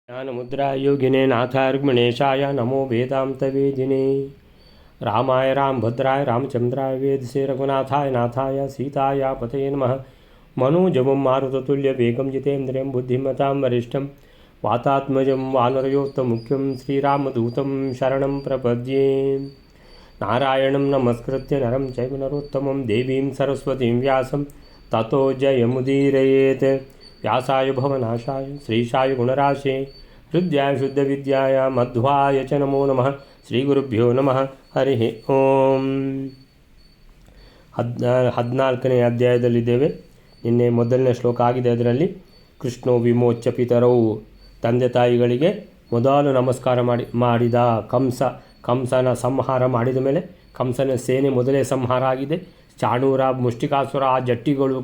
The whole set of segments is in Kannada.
ज्ञानमुद्रायोगिने नाथार्गुणेशाय नमो वेदान्तवेदिने रामाय रामभद्राय रामचन्द्राय वेदसे रघुनाथाय नाथाय सीताय पतये नमः। मनोजवं मारुततुल्यवेगं जितेन्द्रियं बुद्धिमतां वरिष्ठं वातात्मजं वानरयोत्तमुख्यं श्रीरामदूतं शरणं प्रपद्ये। नारायणं नमस्कृत्य नरं चैव नरोत्तमं देवीं सरस्वतीं व्यासं ततो जयमुदीरयेत्। व्यासाय भवनाशाय श्रीशाय गुणराशे हृद्याय शुद्धविद्याय मध्वाय च नमो नमः। ಶ್ರೀಗುರುಭ್ಯೋ ನಮಃ. ಹರಿ ಓಂ. 14ನೇ ಅಧ್ಯಾಯದಲ್ಲಿದ್ದೇವೆ. ನಿನ್ನೆ ಮೊದಲನೇ ಶ್ಲೋಕ ಆಗಿದೆ. ಅದರಲ್ಲಿ ಕೃಷ್ಣೋ ವಿಮೋಚ್ಯ ಪಿತರೌ, ತಂದೆ ತಾಯಿಗಳಿಗೆ ಮೊದಲು ನಮಸ್ಕಾರ ಮಾಡಿದ ಕಂಸನ ಸಂಹಾರ ಮಾಡಿದ ಮೇಲೆ ಕಂಸನ ಸೇನೆ ಮೊದಲೇ ಸಂಹಾರ ಆಗಿದೆ. ಚಾಣೂರ, ಮುಷ್ಟಿಕಾಸುರ, ಆ ಜಟ್ಟಿಗಳು,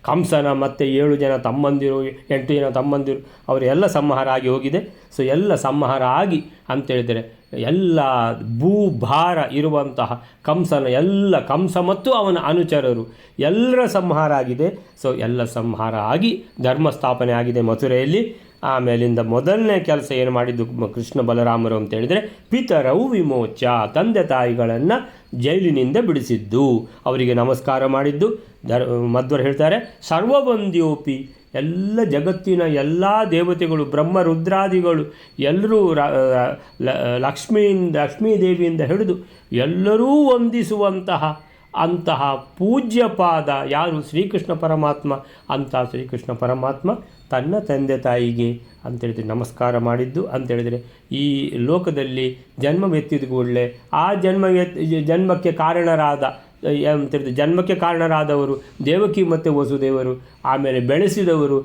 ಕಂಸನ ಮತ್ತು 7 ಜನ ತಮ್ಮಂದಿರು, 8 ಜನ ತಮ್ಮಂದಿರು ಅವರೆಲ್ಲ ಸಂಹಾರ ಆಗಿ ಹೋಗಿದೆ. ಸೊ ಎಲ್ಲ ಸಂಹಾರ ಆಗಿ ಅಂತೇಳಿದರೆ ಎಲ್ಲ ಭೂಭಾರ ಇರುವಂತಹ ಕಂಸ ಮತ್ತು ಅವನ ಅನುಚರರು ಎಲ್ಲರ ಸಂಹಾರ ಆಗಿದೆ. ಸೊ ಎಲ್ಲ ಸಂಹಾರ ಆಗಿ ಧರ್ಮ ಸ್ಥಾಪನೆ ಆಗಿದೆ ಮಥುರೆಯಲ್ಲಿ. ಆಮೇಲಿಂದ ಮೊದಲನೇ ಕೆಲಸ ಏನು ಮಾಡಿದ್ದು ಕೃಷ್ಣ ಬಲರಾಮರು ಅಂತೇಳಿದರೆ ಪಿತರವು ವಿಮೋಚ, ತಂದೆ ತಾಯಿಗಳನ್ನು ಜೈಲಿನಿಂದ ಬಿಡಿಸಿದ್ದು, ಅವರಿಗೆ ನಮಸ್ಕಾರ ಮಾಡಿದ್ದು. ಮಧ್ವರು ಹೇಳ್ತಾರೆ ಸರ್ವವಂದ್ಯೋಪಿ, ಎಲ್ಲ ಜಗತ್ತಿನ ಎಲ್ಲ ದೇವತೆಗಳು, ಬ್ರಹ್ಮ ರುದ್ರಾದಿಗಳು ಎಲ್ಲರೂ ಲಕ್ಷ್ಮೀ ದೇವಿಯಿಂದ ಹಿಡಿದು ಎಲ್ಲರೂ ವಂದಿಸುವಂತಹ ಅಂತಹ ಪೂಜ್ಯ ಪಾದ ಯಾರು? ಶ್ರೀಕೃಷ್ಣ ಪರಮಾತ್ಮ. ಅಂಥ ಶ್ರೀಕೃಷ್ಣ ಪರಮಾತ್ಮ ತನ್ನ ತಂದೆ ತಾಯಿಗೆ ಅಂತೇಳಿದರೆ ನಮಸ್ಕಾರ ಮಾಡಿದ್ದು. ಅಂತೇಳಿದರೆ ಈ ಲೋಕದಲ್ಲಿ ಜನ್ಮವೆತ್ತಿದ ಕೂಡಲೇ ಆ ಜನ್ಮಕ್ಕೆ ಕಾರಣರಾದವರು ದೇವಕಿ ಮತ್ತು ವಸುದೇವರು, ಆಮೇಲೆ ಬೆಳೆಸಿದವರು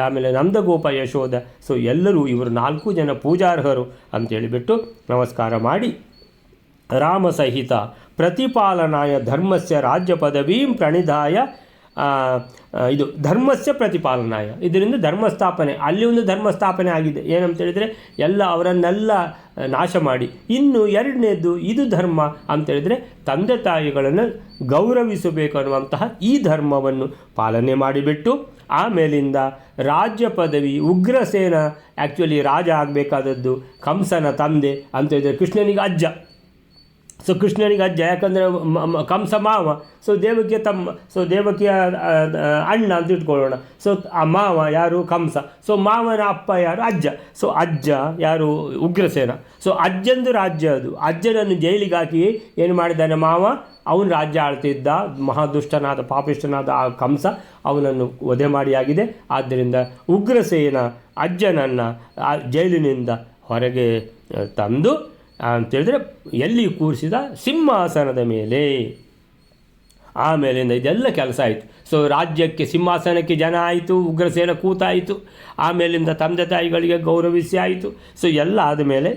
ಆಮೇಲೆ ನಂದಗೋಪ ಯಶೋಧ. ಸೊ ಎಲ್ಲರೂ ಇವರು 4 ಜನ ಪೂಜಾರ್ಹರು ಅಂತೇಳಿಬಿಟ್ಟು ನಮಸ್ಕಾರ ಮಾಡಿ ರಾಮಸಹಿತ ಪ್ರತಿಪಾಲನಾಯ ಧರ್ಮಸ್ಯ ರಾಜ್ಯ ಪದವೀಂ ಪ್ರಣಿಧಾಯ, ಇದು ಧರ್ಮಸ್ಯ ಪ್ರತಿಪಾಲನಾಯ, ಇದರಿಂದ ಧರ್ಮಸ್ಥಾಪನೆ, ಅಲ್ಲಿ ಒಂದು ಧರ್ಮಸ್ಥಾಪನೆ ಆಗಿದೆ. ಏನಂತೇಳಿದರೆ ಎಲ್ಲ ಅವರನ್ನೆಲ್ಲ ನಾಶ ಮಾಡಿ, ಇನ್ನು 2ನೇದು ಇದು ಧರ್ಮ ಅಂತೇಳಿದರೆ ತಂದೆ ತಾಯಿಗಳನ್ನು ಗೌರವಿಸಬೇಕು ಅನ್ನುವಂತಹ ಈ ಧರ್ಮವನ್ನು ಪಾಲನೆ ಮಾಡಿಬಿಟ್ಟು ಆಮೇಲಿಂದ ರಾಜ್ಯ ಪದವಿ, ಉಗ್ರಸೇನ ಆ್ಯಕ್ಚುಲಿ ರಾಜ ಆಗಬೇಕಾದದ್ದು ಕಂಸನ ತಂದೆ ಅಂತೇಳಿದರೆ ಕೃಷ್ಣನಿಗೆ ಅಜ್ಜ. ಸೊ ಕೃಷ್ಣನಿಗೆ ಅಜ್ಜ, ಯಾಕಂದರೆ ಕಂಸ ಮಾವ, ಸೊ ದೇವಕಿಯ ತಮ್ಮ, ಸೊ ದೇವಕಿಯ ಅಣ್ಣ ಅಂತ ಇಟ್ಕೊಳ್ಳೋಣ. ಸೊ ಆ ಮಾವ ಯಾರು? ಕಂಸ. ಸೊ ಮಾವನ ಅಪ್ಪ ಯಾರು? ಅಜ್ಜ. ಸೊ ಅಜ್ಜ ಯಾರು? ಉಗ್ರಸೇನ. ಸೊ ಅಜ್ಜಂದು ರಾಜ್ಯ ಅದು. ಅಜ್ಜನನ್ನು ಜೈಲಿಗೆ ಹಾಕಿ ಏನು ಮಾಡಿದ್ದಾನೆ ಮಾವ? ಅವನು ರಾಜ್ಯ ಆಳ್ತಿದ್ದ, ಮಹಾದುಷ್ಟನಾದ ಪಾಪಿಷ್ಟನಾದ ಆ ಕಂಸ ಅವನನ್ನು ವಧೆ ಮಾಡಿಯಾಗಿದೆ. ಆದ್ದರಿಂದ ಉಗ್ರಸೇನ ಅಜ್ಜನನ್ನು ಜೈಲಿನಿಂದ ಹೊರಗೆ ತಂದು ಅಂತೇಳಿದರೆ ಎಲ್ಲಿ ಕೂರಿಸಿದ? ಸಿಂಹಾಸನದ ಮೇಲೆ. ಆಮೇಲಿಂದ ಇದೆಲ್ಲ ಕೆಲಸ ಆಯಿತು. ಸೊ ರಾಜ್ಯಕ್ಕೆ, ಸಿಂಹಾಸನಕ್ಕೆ ಜನ ಆಯಿತು, ಉಗ್ರಸೇನ ಕೂತಾಯಿತು, ಆಮೇಲಿಂದ ತಂದೆ ತಾಯಿಗಳಿಗೆ ಗೌರವಿಸಿ ಆಯಿತು. ಸೊ ಎಲ್ಲ ಆದಮೇಲೆ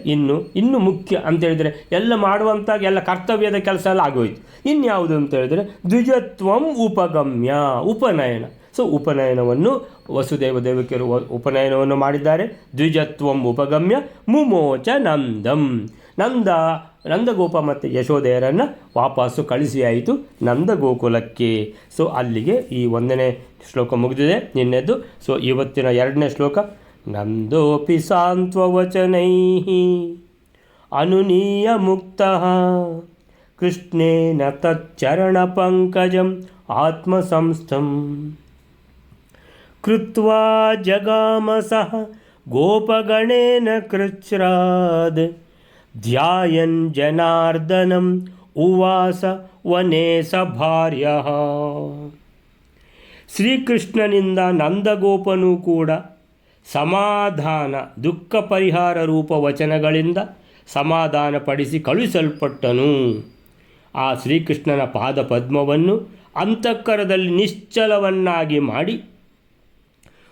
ಇನ್ನು ಮುಖ್ಯ ಅಂತೇಳಿದರೆ ಎಲ್ಲ ಮಾಡುವಂಥ ಎಲ್ಲ ಕರ್ತವ್ಯದ ಕೆಲಸ ಎಲ್ಲ ಆಗೋಯಿತು. ಇನ್ಯಾವುದು ಅಂತೇಳಿದರೆ ದ್ವಿಜತ್ವಂ ಉಪಗಮ್ಯ, ಉಪನಯನ. ಸೊ ಉಪನಯನವನ್ನು ವಸುದೇವ ದೇವಕಿಯರು ಉಪನಯನವನ್ನು ಮಾಡಿದ್ದಾರೆ. ದ್ವಿಜತ್ವಂ ಉಪಗಮ್ಯ ಮುಮೋಚ ನಂದಂ, ನಂದಗೋಪ ಮತ್ತು ಯಶೋದೆಯರನ್ನು ವಾಪಸ್ಸು ಕಳಿಸಿಯಾಯಿತು ನಂದಗೋಕುಲಕ್ಕೆ. ಸೊ ಅಲ್ಲಿಗೆ ಈ 1ನೇ ಶ್ಲೋಕ ಮುಗಿದಿದೆ ನಿನ್ನೆದ್ದು. ಸೊ ಇವತ್ತಿನ 2ನೇ ಶ್ಲೋಕ. ನಂದೋಪಿ ಸಾಂತ್ವವಚನೈ ಅನುನೀಯ ಮುಕ್ತಃ ಕೃಷ್ಣೇನ ತಚ್ಚರಣ ಪಂಕಜಂ ಆತ್ಮಸಂಸ್ಥಂ ಕೃತ್ವಾ ಜಗಾಮಸಃ ಗೋಪಗಣೇನ ಕೃಚ್ಛ್ರಾದ್ ಧ್ಯಾಯನ್ ಜನಾರ್ದನಂ ಉವಾಸ ವನೇ ಸ ಭಾರ್ಯಃ. ಶ್ರೀಕೃಷ್ಣನಿಂದ ನಂದಗೋಪನೂ ಕೂಡ ಸಮಾಧಾನ, ದುಃಖ ಪರಿಹಾರ ರೂಪ ವಚನಗಳಿಂದ ಸಮಾಧಾನಪಡಿಸಿ ಕಳುಹಿಸಲ್ಪಟ್ಟನು. ಆ ಶ್ರೀಕೃಷ್ಣನ ಪಾದ ಪದ್ಮವನ್ನು ಅಂತಃಕರದಲ್ಲಿ ನಿಶ್ಚಲವನ್ನಾಗಿ ಮಾಡಿ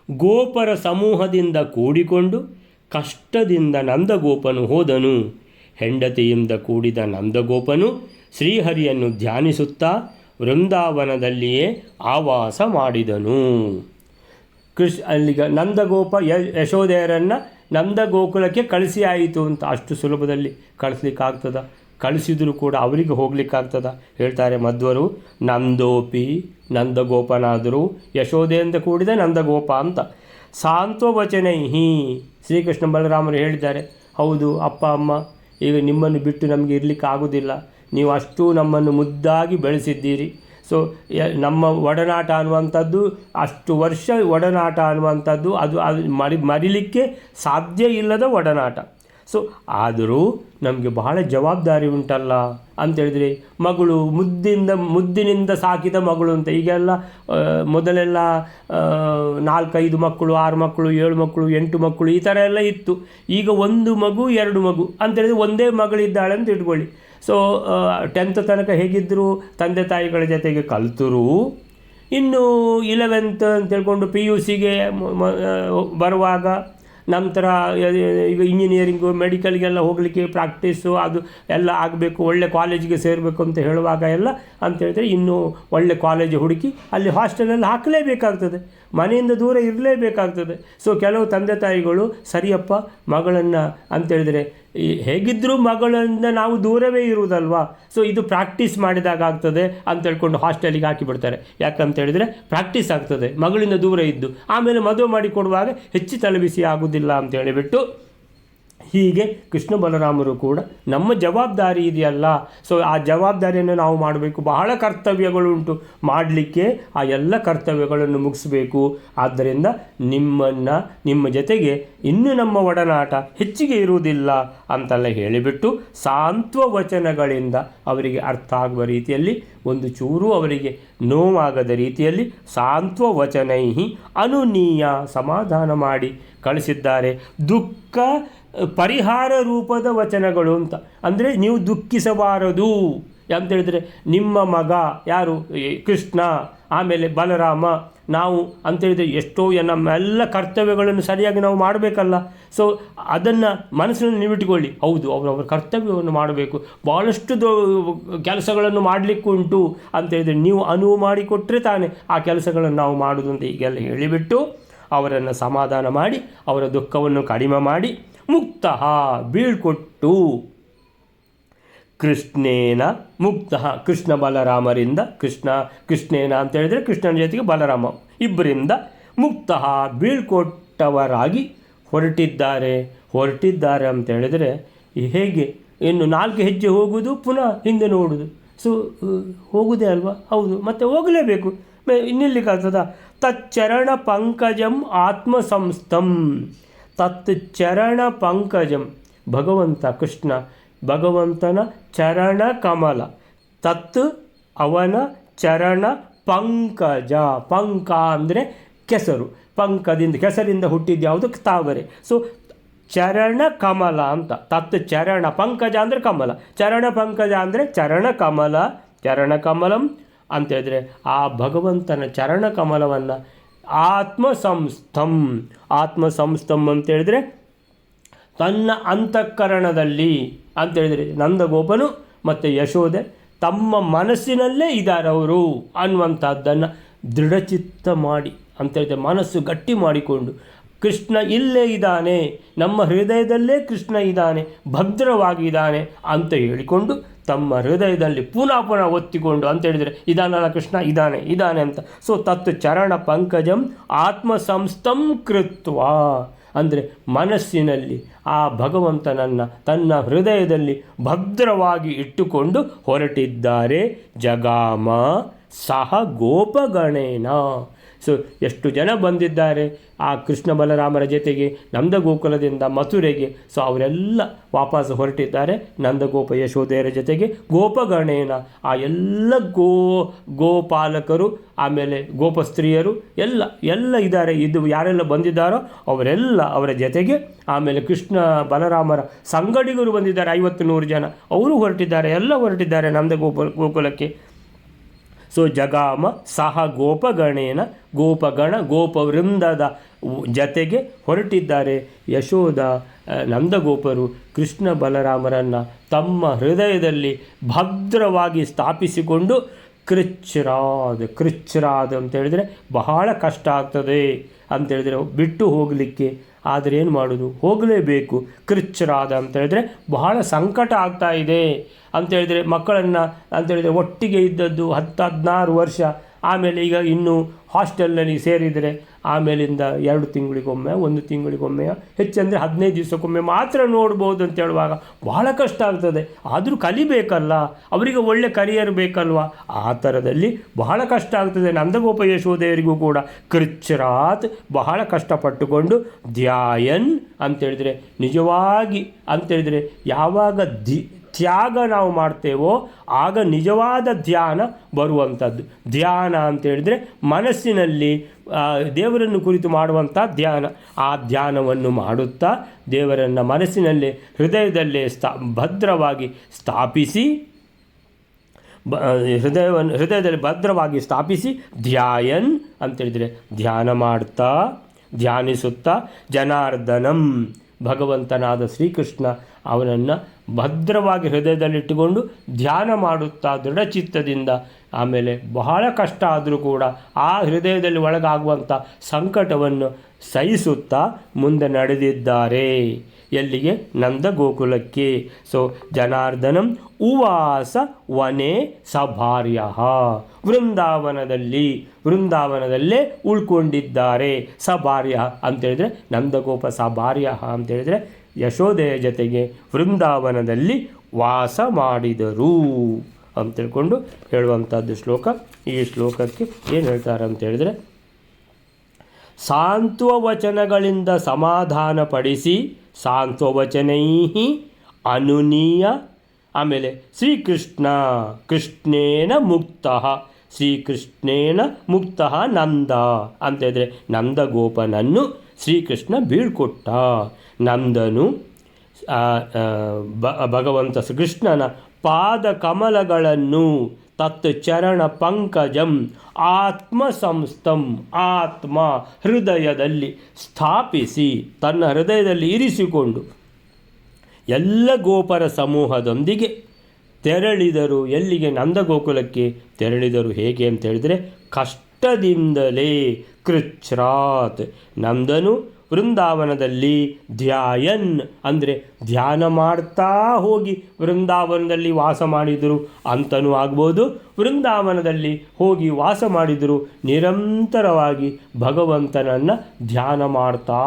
ಗೋಪರ ಸಮೂಹದಿಂದ ಕೂಡಿಕೊಂಡು ಕಷ್ಟದಿಂದ ನಂದಗೋಪನು ಹೋದನು. ಹೆಂಡತಿಯಿಂದ ಕೂಡಿದ ನಂದಗೋಪನು ಶ್ರೀಹರಿಯನ್ನು ಧ್ಯಾನಿಸುತ್ತಾ ವೃಂದಾವನದಲ್ಲಿಯೇ ಆವಾಸ ಮಾಡಿದನು. ಅಲ್ಲಿಗ ನಂದಗೋಪ ಯಶೋದೆಯರನ್ನು ನಂದಗೋಕುಲಕ್ಕೆ ಕಳಿಸಿ ಆಯಿತು ಅಂತ ಅಷ್ಟು ಸುಲಭದಲ್ಲಿ ಕಳಿಸ್ಲಿಕ್ಕಾಗ್ತದ? ಕಳಿಸಿದರೂ ಕೂಡ ಅವರಿಗೆ ಹೋಗ್ಲಿಕ್ಕಾಗ್ತದ? ಹೇಳ್ತಾರೆ ಮಧ್ವರು, ನಂದೋಪಿ ನಂದಗೋಪನಾದರೂ ಯಶೋದೆಯಿಂದ ಕೂಡಿದ ನಂದಗೋಪ ಅಂತ. ಸಾಂತ್ವವಚನೈಹಿ ಶ್ರೀಕೃಷ್ಣ ಬಲರಾಮರು ಹೇಳಿದ್ದಾರೆ, ಹೌದು ಅಪ್ಪ ಅಮ್ಮ, ಈಗ ನಿಮ್ಮನ್ನು ಬಿಟ್ಟು ನಮಗೆ ಇರಲಿಕ್ಕೆ ಆಗೋದಿಲ್ಲ, ನೀವು ಅಷ್ಟು ನಮ್ಮನ್ನು ಮುದ್ದಾಗಿ ಬೆಳೆಸಿದ್ದೀರಿ. ಸೊ ನಮ್ಮ ಒಡನಾಟ ಅನ್ನುವಂಥದ್ದು, ಅಷ್ಟು ವರ್ಷ ಒಡನಾಟ ಅನ್ನುವಂಥದ್ದು ಅದು ಮರಿಲಿಕ್ಕೆ ಸಾಧ್ಯ ಇಲ್ಲದ ಒಡನಾಟ. ಸೊ ಆದರೂ ನಮಗೆ ಬಹಳ ಜವಾಬ್ದಾರಿ ಉಂಟಲ್ಲ ಅಂತೇಳಿದರೆ, ಮಗಳು ಮುದ್ದಿನಿಂದ ಸಾಕಿದ ಮಗಳು ಅಂತ. ಈಗೆಲ್ಲ ಮೊದಲೆಲ್ಲ 4-5 ಮಕ್ಕಳು, 6 ಮಕ್ಕಳು, 7 ಮಕ್ಕಳು, 8 ಮಕ್ಕಳು ಈ ಥರ ಎಲ್ಲ ಇತ್ತು. ಈಗ 1 ಮಗು 2 ಮಗು ಅಂತೇಳಿದರೆ ಒಂದೇ ಮಗಳಿದ್ದಾಳೆ ಅಂತ ಇಟ್ಕೊಳ್ಳಿ. ಸೊ 10th ತನಕ ಹೇಗಿದ್ದರೂ ತಂದೆ ತಾಯಿಗಳ ಜೊತೆಗೆ ಕಲ್ತರೂ, ಇನ್ನು 11th ಅಂತ ಹೇಳ್ಕೊಂಡು PUCಗೆ ಬರುವಾಗ, ನಂತರ ಈಗ ಇಂಜಿನಿಯರಿಂಗು ಮೆಡಿಕಲ್ಗೆಲ್ಲ ಹೋಗಲಿಕ್ಕೆ ಪ್ರಾಕ್ಟೀಸು ಅದು ಎಲ್ಲ ಆಗಬೇಕು, ಒಳ್ಳೆ ಕಾಲೇಜಿಗೆ ಸೇರಬೇಕು ಅಂತ ಹೇಳುವಾಗ ಎಲ್ಲ ಅಂತೇಳಿದರೆ ಇನ್ನೂ ಒಳ್ಳೆ ಕಾಲೇಜ್ ಹುಡುಕಿ ಅಲ್ಲಿ ಹಾಸ್ಟೆಲಲ್ಲಿ ಹಾಕಲೇಬೇಕಾಗ್ತದೆ, ಮನೆಯಿಂದ ದೂರ ಇರಲೇಬೇಕಾಗ್ತದೆ. ಸೊ ಕೆಲವು ತಂದೆ ತಾಯಿಗಳು ಸರಿಯಪ್ಪ ಮಗಳನ್ನು ಅಂತೇಳಿದರೆ ಹೇಗಿದ್ದರೂ ಮಗಳಿಂದ ನಾವು ದೂರವೇ ಇರುವುದಲ್ವಾ, ಸೊ ಇದು ಪ್ರಾಕ್ಟೀಸ್ ಮಾಡಿದಾಗ ಆಗ್ತದೆ ಅಂತ ಹೇಳ್ಕೊಂಡು ಹಾಸ್ಟೆಲಿಗೆ ಹಾಕಿಬಿಡ್ತಾರೆ. ಯಾಕಂತೇಳಿದರೆ ಪ್ರಾಕ್ಟೀಸ್ ಆಗ್ತದೆ ಮಗಳಿಂದ ದೂರ ಇದ್ದು, ಆಮೇಲೆ ಮದುವೆ ಮಾಡಿ ಕೊಡುವಾಗ ಹೆಚ್ಚು ತಲೆಬಿಸಿ ಆಗೋದಿಲ್ಲ ಅಂತ ಹೇಳಿಬಿಟ್ಟು. ಹೀಗೆ ಕೃಷ್ಣ ಬಲರಾಮರು ಕೂಡ ನಮ್ಮ ಜವಾಬ್ದಾರಿ ಇದೆಯಲ್ಲ, ಸೊ ಆ ಜವಾಬ್ದಾರಿಯನ್ನು ನಾವು ಮಾಡಬೇಕು. ಬಹಳ ಕರ್ತವ್ಯಗಳುಂಟು ಮಾಡಲಿಕ್ಕೆ, ಆ ಎಲ್ಲ ಕರ್ತವ್ಯಗಳನ್ನು ಮುಗಿಸಬೇಕು. ಆದ್ದರಿಂದ ನಿಮ್ಮ ಜೊತೆಗೆ ಇನ್ನೂ ನಮ್ಮ ಒಡನಾಟ ಹೆಚ್ಚಿಗೆ ಇರುವುದಿಲ್ಲ ಅಂತೆಲ್ಲ ಹೇಳಿಬಿಟ್ಟು ಸಾಂತ್ವ ವಚನಗಳಿಂದ ಅವರಿಗೆ ಅರ್ಥ ಆಗುವ ರೀತಿಯಲ್ಲಿ, ಒಂದು ಚೂರು ಅವರಿಗೆ ನೋವಾಗದ ರೀತಿಯಲ್ಲಿ ಸಾಂತ್ವ ವಚನೈಹಿ ಅನುನೀಯ ಸಮಾಧಾನ ಮಾಡಿ ಕಳಿಸಿದ್ದಾರೆ. ದುಃಖ ಪರಿಹಾರ ರೂಪದ ವಚನಗಳು ಅಂತ ಅಂದರೆ, ನೀವು ದುಃಖಿಸಬಾರದು ಅಂತೇಳಿದರೆ, ನಿಮ್ಮ ಮಗ ಯಾರು ಕೃಷ್ಣ, ಆಮೇಲೆ ಬಲರಾಮ, ನಾವು ಅಂತೇಳಿದರೆ ಎಷ್ಟೋ ನಮ್ಮೆಲ್ಲ ಕರ್ತವ್ಯಗಳನ್ನು ಸರಿಯಾಗಿ ನಾವು ಮಾಡಬೇಕಲ್ಲ. ಸೊ ಅದನ್ನು ಮನಸ್ಸಿನಲ್ಲಿ ನೀವಿಟ್ಟುಕೊಳ್ಳಿ, ಹೌದು ಅವರವರ ಕರ್ತವ್ಯವನ್ನು ಮಾಡಬೇಕು, ಭಾಳಷ್ಟು ಕೆಲಸಗಳನ್ನು ಮಾಡಲಿಕ್ಕುಂಟು ಅಂತೇಳಿದರೆ ನೀವು ಅನುವು ಮಾಡಿಕೊಟ್ರೆ ತಾನೇ ಆ ಕೆಲಸಗಳನ್ನು ನಾವು ಮಾಡೋದು ಅಂತ ಹೀಗೆಲ್ಲ ಹೇಳಿಬಿಟ್ಟು ಅವರನ್ನು ಸಮಾಧಾನ ಮಾಡಿ ಅವರ ದುಃಖವನ್ನು ಕಡಿಮೆ ಮಾಡಿ ಮುಕ್ತ ಬೀಳ್ಕೊಟ್ಟು ಕೃಷ್ಣೇನ ಮುಕ್ತ, ಕೃಷ್ಣ ಬಲರಾಮರಿಂದ, ಕೃಷ್ಣೇನ ಅಂತ ಹೇಳಿದರೆ ಕೃಷ್ಣನ ಜೊತೆಗೆ ಬಲರಾಮ ಇಬ್ಬರಿಂದ ಮುಕ್ತ ಬೀಳ್ಕೊಟ್ಟವರಾಗಿ ಹೊರಟಿದ್ದಾರೆ ಅಂತ ಹೇಳಿದರೆ ಹೇಗೆ, ಇನ್ನು 4 ಹೆಜ್ಜೆ ಹೋಗುವುದು ಪುನಃ ಹಿಂದೆ ನೋಡುವುದು. ಸೊ ಹೋಗುವುದೇ ಅಲ್ವಾ, ಹೌದು, ಮತ್ತೆ ಹೋಗಲೇಬೇಕು, ಇನ್ನಿಲ್ಲಿಗಾಗ್ತದ. ತಚ್ಚರಣ ಪಂಕಜಂ ಆತ್ಮಸಂಸ್ಥಂ, ತತ್ ಚರಣ ಪಂಕಜಂ ಭಗವಂತ ಕೃಷ್ಣ, ಭಗವಂತನ ಚರಣ ಕಮಲ, ತತ್ ಅವನ ಚರಣ ಪಂಕಜ, ಪಂಕ ಅಂದರೆ ಕೆಸರು, ಪಂಕದಿಂದ ಕೆಸರಿಂದ ಹುಟ್ಟಿದ್ದು ಯಾವುದು ತಾವರೆ. ಸೊ ಚರಣ ಕಮಲ ಅಂತ, ತತ್ ಚರಣ ಪಂಕಜ ಅಂದರೆ ಕಮಲ, ಚರಣ ಪಂಕಜ ಅಂದರೆ ಚರಣ ಕಮಲ, ಚರಣ ಕಮಲಂ ಅಂತೇಳಿದರೆ ಆ ಭಗವಂತನ ಚರಣ ಕಮಲವನ್ನು ಆತ್ಮಸಂಸ್ಥಂ ಅಂತೇಳಿದರೆ ತನ್ನ ಅಂತಃಕರಣದಲ್ಲಿ ಅಂತೇಳಿದರೆ ನಂದಗೋಪನು ಮತ್ತು ಯಶೋದೆ ತಮ್ಮ ಮನಸ್ಸಿನಲ್ಲೇ ಇದ್ದಾರವರು ಅನ್ನುವಂಥದ್ದನ್ನು ದೃಢಚಿತ್ತ ಮಾಡಿ ಅಂತೇಳಿದರೆ ಮನಸ್ಸು ಗಟ್ಟಿ ಮಾಡಿಕೊಂಡು, ಕೃಷ್ಣ ಇಲ್ಲೇ ಇದ್ದಾನೆ, ನಮ್ಮ ಹೃದಯದಲ್ಲೇ ಕೃಷ್ಣ ಇದ್ದಾನೆ, ಭದ್ರವಾಗಿದ್ದಾನೆ ಅಂತ ಹೇಳಿಕೊಂಡು ತಮ್ಮ ಹೃದಯದಲ್ಲಿ ಪುನಃ ಒತ್ತಿಕೊಂಡು ಅಂತೇಳಿದರೆ ಇದಾನಲ್ಲ ಕೃಷ್ಣ, ಇದ್ದಾನೆ ಅಂತ. ಸೊ ತತ್ ಚರಣ ಪಂಕಜಂ ಆತ್ಮಸಂಸ್ಥಂ ಕೃತ್ವ ಅಂದರೆ ಮನಸ್ಸಿನಲ್ಲಿ ಆ ಭಗವಂತನನ್ನು ತನ್ನ ಹೃದಯದಲ್ಲಿ ಭದ್ರವಾಗಿ ಇಟ್ಟುಕೊಂಡು ಹೊರಟಿದ್ದಾರೆ. ಜಗಾಮ ಸಹ ಗೋಪಗಣೇನ. ಸೊ ಎಷ್ಟು ಜನ ಬಂದಿದ್ದಾರೆ ಆ ಕೃಷ್ಣ ಬಲರಾಮರ ಜೊತೆಗೆ ನಂದಗೋಕುಲದಿಂದ ಮಥುರೆಗೆ. ಸೊ ಅವರೆಲ್ಲ ವಾಪಸ್ ಹೊರಟಿದ್ದಾರೆ ನಂದಗೋಪ ಯಶೋದೆಯರ ಜೊತೆಗೆ ಗೋಪಗಣೇನ. ಆ ಎಲ್ಲ ಗೋಪಾಲಕರು ಆಮೇಲೆ ಗೋಪಸ್ತ್ರೀಯರು ಎಲ್ಲ ಇದ್ದಾರೆ. ಇದು ಯಾರೆಲ್ಲ ಬಂದಿದ್ದಾರೋ ಅವರೆಲ್ಲ ಅವರ ಜೊತೆಗೆ, ಆಮೇಲೆ ಕೃಷ್ಣ ಬಲರಾಮರ ಸಂಗಡಿಗರು ಬಂದಿದ್ದಾರೆ 50-100 ಜನ, ಅವರು ಹೊರಟಿದ್ದಾರೆ, ಎಲ್ಲ ಹೊರಟಿದ್ದಾರೆ ಗೋಕುಲಕ್ಕೆ. ಸೊ ಜಗಾಮ ಸಹ ಗೋಪಗಣೇನ, ಗೋಪವೃಂದದ ಜತೆಗೆ ಹೊರಟಿದ್ದಾರೆ. ಯಶೋದ ನಂದಗೋಪರು ಕೃಷ್ಣ ಬಲರಾಮರನ್ನು ತಮ್ಮ ಹೃದಯದಲ್ಲಿ ಭದ್ರವಾಗಿ ಸ್ಥಾಪಿಸಿಕೊಂಡು ಕೃಚ್ಛ್ರಾದ್ ಅಂತ ಹೇಳಿದರೆ ಬಹಳ ಕಷ್ಟ ಆಗ್ತದೆ ಅಂತೇಳಿದರೆ ಬಿಟ್ಟು ಹೋಗಲಿಕ್ಕೆ. ಆದರೆ ಏನು ಮಾಡೋದು, ಹೋಗಲೇಬೇಕು. ಕೃಚ್ಛ್ರಾದ ಅಂತ ಹೇಳಿದರೆ ಬಹಳ ಸಂಕಟ ಆಗ್ತಾ ಇದೆ ಅಂತೇಳಿದರೆ, ಮಕ್ಕಳನ್ನು ಅಂತೇಳಿದರೆ ಒಟ್ಟಿಗೆ ಇದ್ದದ್ದು 10-16 ವರ್ಷ ಆಮೇಲೆ ಈಗ ಇನ್ನು ಹಾಸ್ಟೆಲ್ನಲ್ಲಿ ಸೇರಿದರೆ ಆಮೇಲಿಂದ 2 ತಿಂಗಳಿಗೊಮ್ಮೆ 1 ತಿಂಗಳಿಗೊಮ್ಮೆ ಹೆಚ್ಚಂದರೆ 15 ದಿವಸಕ್ಕೊಮ್ಮೆ ಮಾತ್ರ ನೋಡ್ಬೋದು ಅಂತ ಹೇಳುವಾಗ ಬಹಳ ಕಷ್ಟ ಆಗ್ತದೆ. ಆದರೂ ಕಲಿಬೇಕಲ್ಲ, ಅವರಿಗೆ ಒಳ್ಳೆ ಕರಿಯರ್ ಬೇಕಲ್ವ, ಆ ಥರದಲ್ಲಿ ಬಹಳ ಕಷ್ಟ ಆಗ್ತದೆ. ನಂದಗೋಪ ಯಶೋದೆಯರಿಗೂ ಕೂಡ ಕೃಚ್ಛ್ರಾತ್ ಬಹಳ ಕಷ್ಟಪಟ್ಟುಕೊಂಡು ಧ್ಯಾಯನ್ ಅಂತೇಳಿದರೆ ನಿಜವಾಗಿ ಅಂತೇಳಿದರೆ ಯಾವಾಗ ತ್ಯಾಗ ನಾವು ಮಾಡ್ತೇವೋ ಆಗ ನಿಜವಾದ ಧ್ಯಾನ ಬರುವಂಥದ್ದು. ಧ್ಯಾನ ಅಂತೇಳಿದರೆ ಮನಸ್ಸಿನಲ್ಲಿ ದೇವರನ್ನು ಕುರಿತು ಮಾಡುವಂಥ ಧ್ಯಾನ. ಆ ಧ್ಯಾನವನ್ನು ಮಾಡುತ್ತಾ ದೇವರನ್ನು ಮನಸ್ಸಿನಲ್ಲಿ ಹೃದಯದಲ್ಲೇ ಭದ್ರವಾಗಿ ಸ್ಥಾಪಿಸಿ ಹೃದಯದಲ್ಲಿ ಭದ್ರವಾಗಿ ಸ್ಥಾಪಿಸಿ ಧ್ಯಾಯನ್ ಅಂತೇಳಿದರೆ ಧ್ಯಾನ ಮಾಡ್ತಾ ಧ್ಯಾನಿಸುತ್ತಾ ಜನಾರ್ದನಂ ಭಗವಂತನಾದ ಶ್ರೀಕೃಷ್ಣ ಅವನನ್ನು ಭದ್ರವಾಗಿ ಹೃದಯದಲ್ಲಿಟ್ಟುಕೊಂಡು ಧ್ಯಾನ ಮಾಡುತ್ತಾ ದೃಢಚಿತ್ತದಿಂದ ಆಮೇಲೆ ಬಹಳ ಕಷ್ಟ ಆದರೂ ಕೂಡ ಆ ಹೃದಯದಲ್ಲಿ ಒಳಗಾಗುವಂಥ ಸಂಕಟವನ್ನು ಸಹಿಸುತ್ತಾ ಮುಂದೆ ನಡೆದಿದ್ದಾರೆ. ಎಲ್ಲಿಗೆ? ನಂದ ಗೋಕುಲಕ್ಕೆ. ಸೊ ಜನಾರ್ದನಂ ಉವಾಸ ವನೆ ಸಭಾರ್ಯ, ವೃಂದಾವನದಲ್ಲೇ ಉಳ್ಕೊಂಡಿದ್ದಾರೆ. ಸಭಾರ್ಯ ಅಂತೇಳಿದರೆ ನಂದಗೋಪ ಸಭಾರ್ಯ ಅಂತೇಳಿದರೆ ಯಶೋದೆಯ ಜೊತೆಗೆ ವೃಂದಾವನದಲ್ಲಿ ವಾಸ ಮಾಡಿದರು ಅಂತ ತಿಳ್ಕೊಂಡು ಹೇಳುವಂಥದ್ದು ಶ್ಲೋಕ. ಈ ಶ್ಲೋಕಕ್ಕೆ ಏನು ಹೇಳ್ತಾರೆ ಅಂತ ಹೇಳಿದರೆ, ಸಾಂತ್ವವಚನಗಳಿಂದ ಸಮಾಧಾನಪಡಿಸಿ ಸಾಂತ್ವವಚನೈ ಅನುನೀಯ, ಆಮೇಲೆ ಕೃಷ್ಣೇನ ಮುಕ್ತ ನಂದ ಅಂತೇಳಿದರೆ ನಂದಗೋಪನನ್ನು ಶ್ರೀಕೃಷ್ಣ ಬೀಳ್ಕೊಟ್ಟ. ನಂದನು ಭಗವಂತ ಶ್ರೀಕೃಷ್ಣನ ಪಾದ ಕಮಲಗಳನ್ನು ತಚ್ಚರಣ ಪಂಕಜಂ ಆತ್ಮಸಂಸ್ಥಂ ಆತ್ಮ ಹೃದಯದಲ್ಲಿ ಸ್ಥಾಪಿಸಿ ತನ್ನ ಹೃದಯದಲ್ಲಿ ಇರಿಸಿಕೊಂಡು ಎಲ್ಲ ಗೋಪರ ಸಮೂಹದೊಂದಿಗೆ ತೆರಳಿದರು. ಎಲ್ಲಿಗೆ? ನಂದಗೋಕುಲಕ್ಕೆ ತೆರಳಿದರು. ಹೇಗೆ ಅಂತ ಹೇಳಿದರೆ ಕಷ್ಟದಿಂದಲೇ. ಕೃಚ್ಛ್ರಾತ್ ನಂದನು ವೃಂದಾವನದಲ್ಲಿ ಧ್ಯಾಯನ್ ಅಂದರೆ ಧ್ಯಾನ ಮಾಡ್ತಾ ಹೋಗಿ ವೃಂದಾವನದಲ್ಲಿ ವಾಸ ಮಾಡಿದರು ಅಂತಲೂ ಆಗ್ಬೋದು. ವೃಂದಾವನದಲ್ಲಿ ಹೋಗಿ ವಾಸ ಮಾಡಿದರು, ನಿರಂತರವಾಗಿ ಭಗವಂತನನ್ನು ಧ್ಯಾನ ಮಾಡ್ತಾ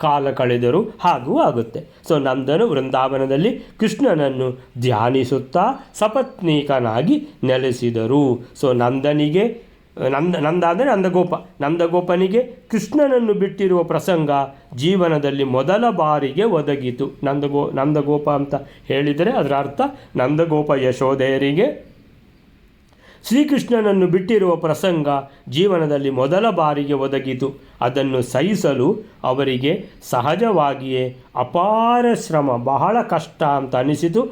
ಕಾಲ ಕಳೆದರು, ಹಾಗೂ ಆಗುತ್ತೆ. ಸೊ ನಂದನು ವೃಂದಾವನದಲ್ಲಿ ಕೃಷ್ಣನನ್ನು ಧ್ಯಾನಿಸುತ್ತಾ ಸಪತ್ನೀಕನಾಗಿ ನೆಲೆಸಿದರು. ಸೊ ನಂದನಿಗೆ ನಂದ ಅಂದರೆ ನಂದಗೋಪನಿಗೆ ಕೃಷ್ಣನನ್ನು ಬಿಟ್ಟಿರುವ ಪ್ರಸಂಗ ಜೀವನದಲ್ಲಿ ಮೊದಲ ಬಾರಿಗೆ ಒದಗಿತು. ನಂದಗೋಪ ಅಂತ ಹೇಳಿದರೆ ಅದರ ಅರ್ಥ ನಂದಗೋಪ ಯಶೋದೆಯರಿಗೆ ಶ್ರೀಕೃಷ್ಣನನ್ನು ಬಿಟ್ಟಿರುವ ಪ್ರಸಂಗ ಜೀವನದಲ್ಲಿ ಮೊದಲ ಬಾರಿಗೆ ಒದಗಿತು. ಅದನ್ನು ಸಹಿಸಲು ಅವರಿಗೆ ಸಹಜವಾಗಿಯೇ ಅಪಾರ ಶ್ರಮ, ಬಹಳ ಕಷ್ಟ ಅಂತ ಅನಿಸಿತು.